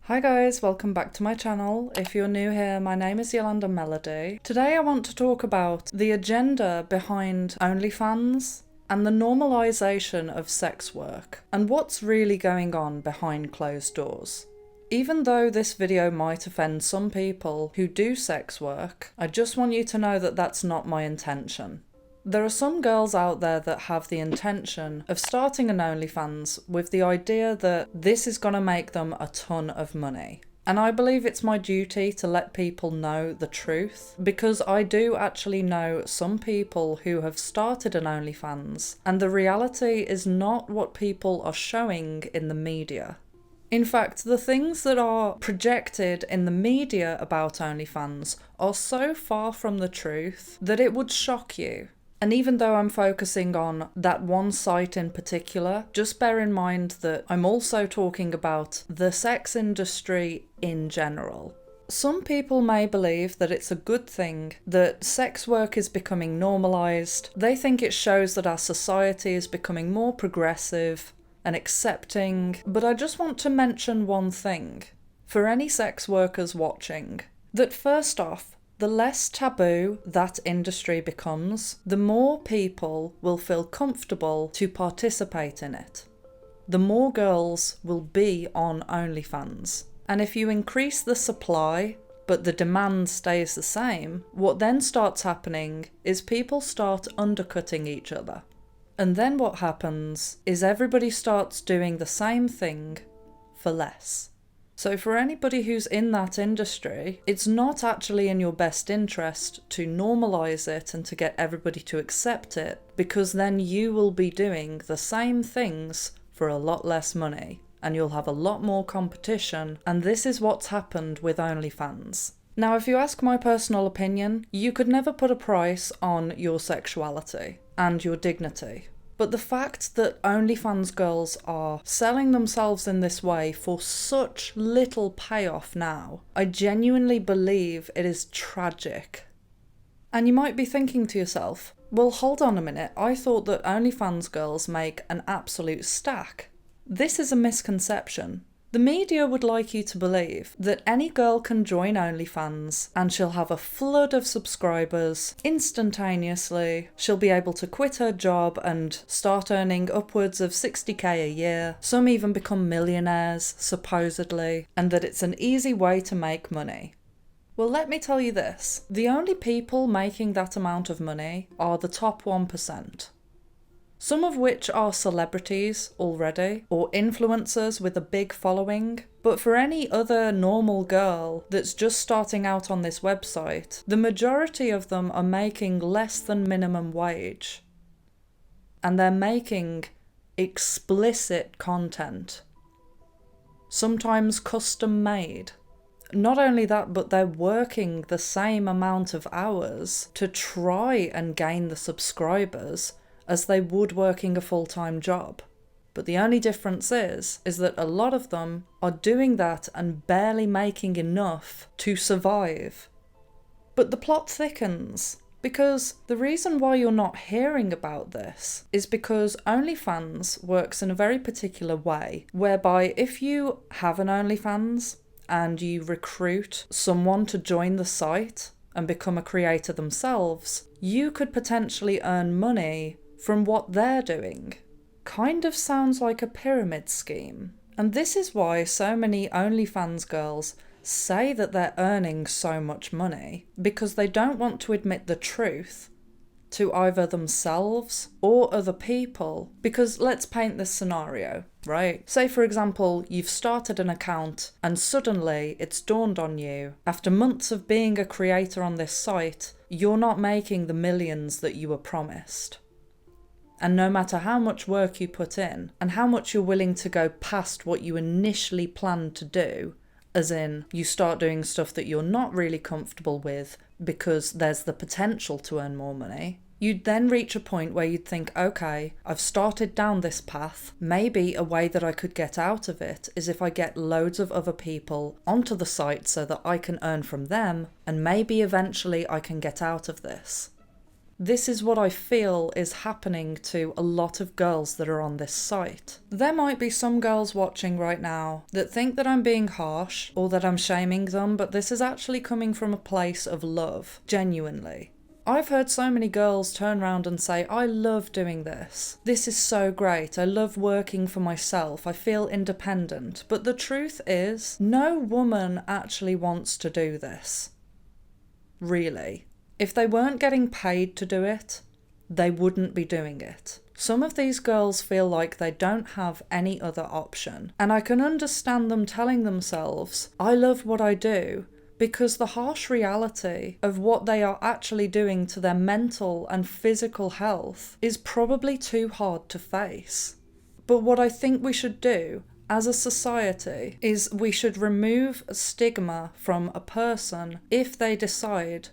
Hi guys, welcome back to my channel. If you're new here, my name is Yolanda Melody. Today I want to talk about the agenda behind OnlyFans and the normalization of sex work and what's really going on behind closed doors. Even though this video might offend some people who do sex work, I just want you to know that that's not my intention. There are some girls out there that have the intention of starting an OnlyFans with the idea that this is going to make them a ton of money. And I believe it's my duty to let people know the truth, because I do actually know some people who have started an OnlyFans, and the reality is not what people are showing in the media. In fact, the things that are projected in the media about OnlyFans are so far from the truth that it would shock you. And even though I'm focusing on that one site in particular, just bear in mind that I'm also talking about the sex industry in general. Some people may believe that it's a good thing that sex work is becoming normalised. They think it shows that our society is becoming more progressive and accepting. But I just want to mention one thing for any sex workers watching, that first off, the less taboo that industry becomes, the more people will feel comfortable to participate in it. The more girls will be on OnlyFans. And if you increase the supply, but the demand stays the same, what then starts happening is people start undercutting each other. And then what happens is everybody starts doing the same thing for less. So for anybody who's in that industry, it's not actually in your best interest to normalise it and to get everybody to accept it, because then you will be doing the same things for a lot less money and you'll have a lot more competition, and this is what's happened with OnlyFans. Now, if you ask my personal opinion, you could never put a price on your sexuality and your dignity. But the fact that OnlyFans girls are selling themselves in this way for such little payoff now, I genuinely believe it is tragic. And you might be thinking to yourself, well, hold on a minute, I thought that OnlyFans girls make an absolute stack. This is a misconception. The media would like you to believe that any girl can join OnlyFans and she'll have a flood of subscribers instantaneously. She'll be able to quit her job and start earning upwards of 60k a year. Some even become millionaires, supposedly, and that it's an easy way to make money. Well, let me tell you this. The only people making that amount of money are the top 1%. Some of which are celebrities already, or influencers with a big following. But for any other normal girl that's just starting out on this website, the majority of them are making less than minimum wage. And they're making explicit content. Sometimes custom made. Not only that, but they're working the same amount of hours to try and gain the subscribers as they would working a full-time job. But the only difference is that a lot of them are doing that and barely making enough to survive. But the plot thickens, because the reason why you're not hearing about this is because OnlyFans works in a very particular way, whereby if you have an OnlyFans and you recruit someone to join the site and become a creator themselves, you could potentially earn money from what they're doing. Kind of sounds like a pyramid scheme. And this is why so many OnlyFans girls say that they're earning so much money, because they don't want to admit the truth to either themselves or other people. Because let's paint this scenario, right? Say for example, you've started an account and suddenly it's dawned on you, after months of being a creator on this site, you're not making the millions that you were promised. And no matter how much work you put in and how much you're willing to go past what you initially planned to do, as in you start doing stuff that you're not really comfortable with because there's the potential to earn more money, you'd then reach a point where you'd think, okay, I've started down this path. Maybe a way that I could get out of it is if I get loads of other people onto the site so that I can earn from them, and maybe eventually I can get out of this. This is what I feel is happening to a lot of girls that are on this site. There might be some girls watching right now that think that I'm being harsh or that I'm shaming them, but this is actually coming from a place of love, genuinely. I've heard so many girls turn around and say, I love doing this. This is so great. I love working for myself. I feel independent. But the truth is, no woman actually wants to do this. Really. If they weren't getting paid to do it, they wouldn't be doing it. Some of these girls feel like they don't have any other option. And I can understand them telling themselves, I love what I do, because the harsh reality of what they are actually doing to their mental and physical health is probably too hard to face. But what I think we should do as a society is we should remove a stigma from a person if they decide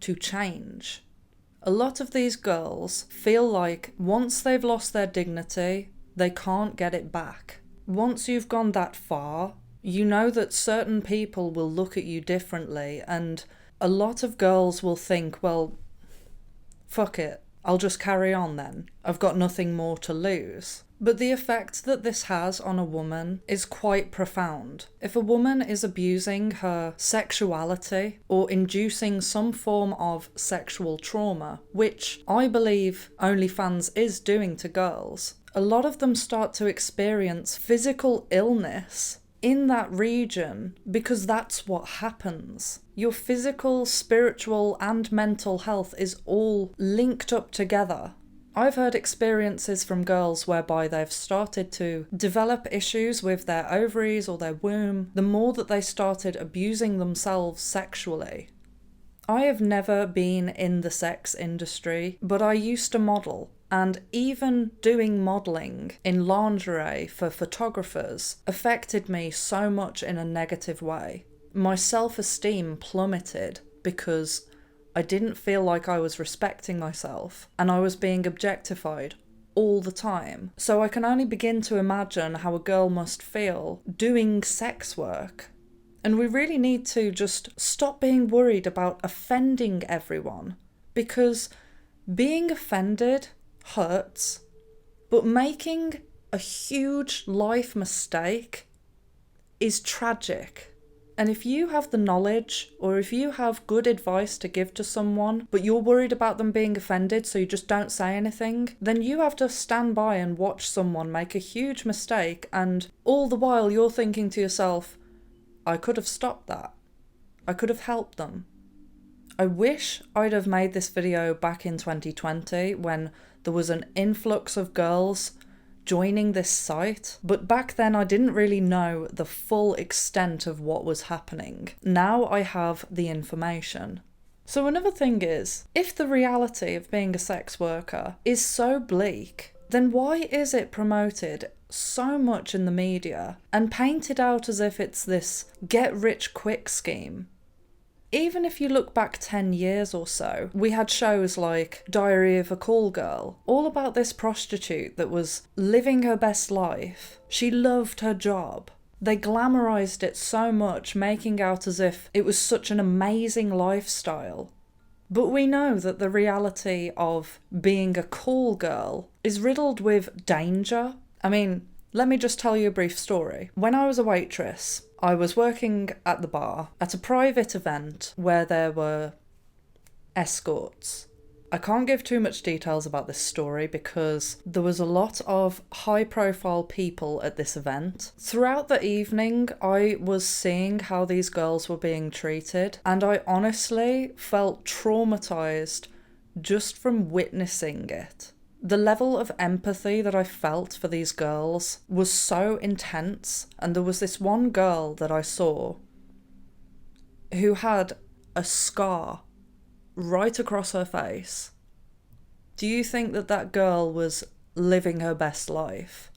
to change. A lot of these girls feel like once they've lost their dignity, they can't get it back. Once you've gone that far, you know that certain people will look at you differently, and a lot of girls will think, well, fuck it, I'll just carry on then. I've got nothing more to lose. But the effect that this has on a woman is quite profound. If a woman is abusing her sexuality or inducing some form of sexual trauma, which I believe OnlyFans is doing to girls, a lot of them start to experience physical illness in that region because that's what happens. Your physical, spiritual, and mental health is all linked up together. I've heard experiences from girls whereby they've started to develop issues with their ovaries or their womb the more that they started abusing themselves sexually. I have never been in the sex industry, but I used to model, and even doing modelling in lingerie for photographers affected me so much in a negative way. My self-esteem plummeted because I didn't feel like I was respecting myself, and I was being objectified all the time. So I can only begin to imagine how a girl must feel doing sex work. And we really need to just stop being worried about offending everyone, because being offended hurts, but making a huge life mistake is tragic. And if you have the knowledge, or if you have good advice to give to someone, but you're worried about them being offended so you just don't say anything, then you have to stand by and watch someone make a huge mistake, and all the while you're thinking to yourself, I could have stopped that. I could have helped them. I wish I'd have made this video back in 2020 when there was an influx of girls joining this site, but back then I didn't really know the full extent of what was happening. Now I have the information. So another thing is, if the reality of being a sex worker is so bleak, then why is it promoted so much in the media and painted out as if it's this get-rich-quick scheme? Even if you look back 10 years or so, we had shows like Diary of a Call Girl, all about this prostitute that was living her best life. She loved her job. They glamorized it so much, making out as if it was such an amazing lifestyle. But we know that the reality of being a call girl is riddled with danger. I mean, let me just tell you a brief story. When I was a waitress, I was working at the bar at a private event where there were escorts. I can't give too much details about this story because there was a lot of high-profile people at this event. Throughout the evening, I was seeing how these girls were being treated, and I honestly felt traumatized just from witnessing it. The level of empathy that I felt for these girls was so intense, and there was this one girl that I saw who had a scar right across her face. Do you think that that girl was living her best life?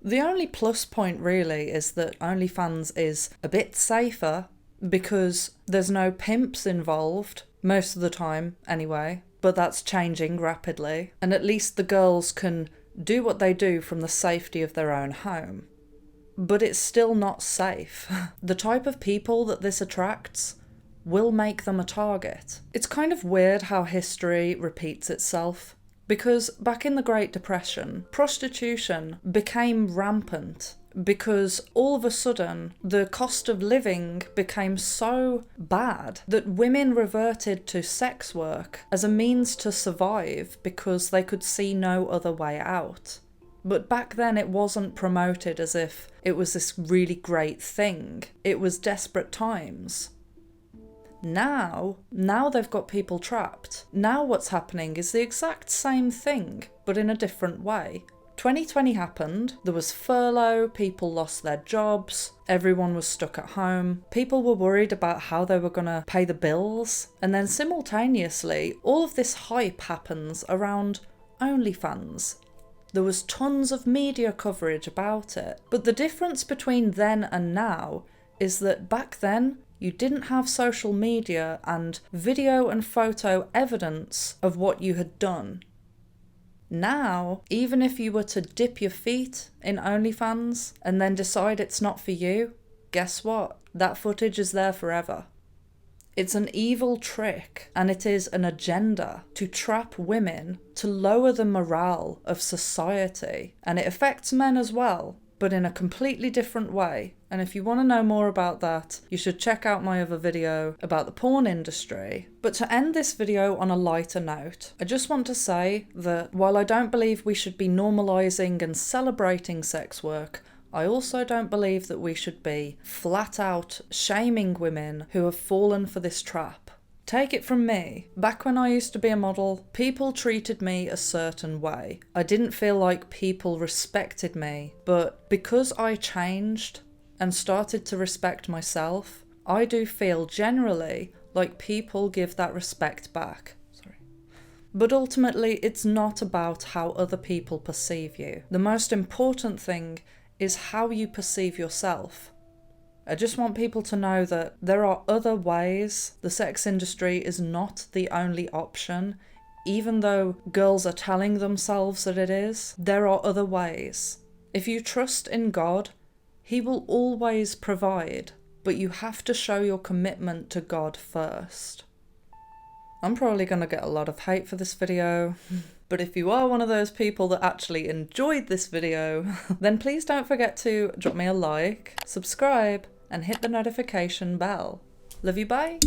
The only plus point really is that OnlyFans is a bit safer because there's no pimps involved, most of the time anyway. But that's changing rapidly, and at least the girls can do what they do from the safety of their own home. But it's still not safe. The type of people that this attracts will make them a target. It's kind of weird how history repeats itself, because back in the Great Depression, prostitution became rampant because all of a sudden the cost of living became so bad that women reverted to sex work as a means to survive because they could see no other way out. But back then it wasn't promoted as if it was this really great thing. It was desperate times. Now they've got people trapped. Now what's happening is the exact same thing, but in a different way. 2020 happened, there was furlough, people lost their jobs, everyone was stuck at home, people were worried about how they were going to pay the bills, and then simultaneously all of this hype happens around OnlyFans. There was tons of media coverage about it, but the difference between then and now is that back then you didn't have social media and video and photo evidence of what you had done. Now, even if you were to dip your feet in OnlyFans and then decide it's not for you, guess what? That footage is there forever. It's an evil trick, and it is an agenda to trap women, to lower the morale of society, and it affects men as well, but in a completely different way. And if you want to know more about that, you should check out my other video about the porn industry. But to end this video on a lighter note, I just want to say that while I don't believe we should be normalising and celebrating sex work, I also don't believe that we should be flat out shaming women who have fallen for this trap. Take it from me, back when I used to be a model, people treated me a certain way. I didn't feel like people respected me, but because I changed and started to respect myself, I do feel generally like people give that respect back. But ultimately, it's not about how other people perceive you. The most important thing is how you perceive yourself. I just want people to know that there are other ways. The sex industry is not the only option. Even though girls are telling themselves that it is, there are other ways. If you trust in God, He will always provide, but you have to show your commitment to God first. I'm probably going to get a lot of hate for this video, but if you are one of those people that actually enjoyed this video, then please don't forget to drop me a like, subscribe, and hit the notification bell. Love you, bye!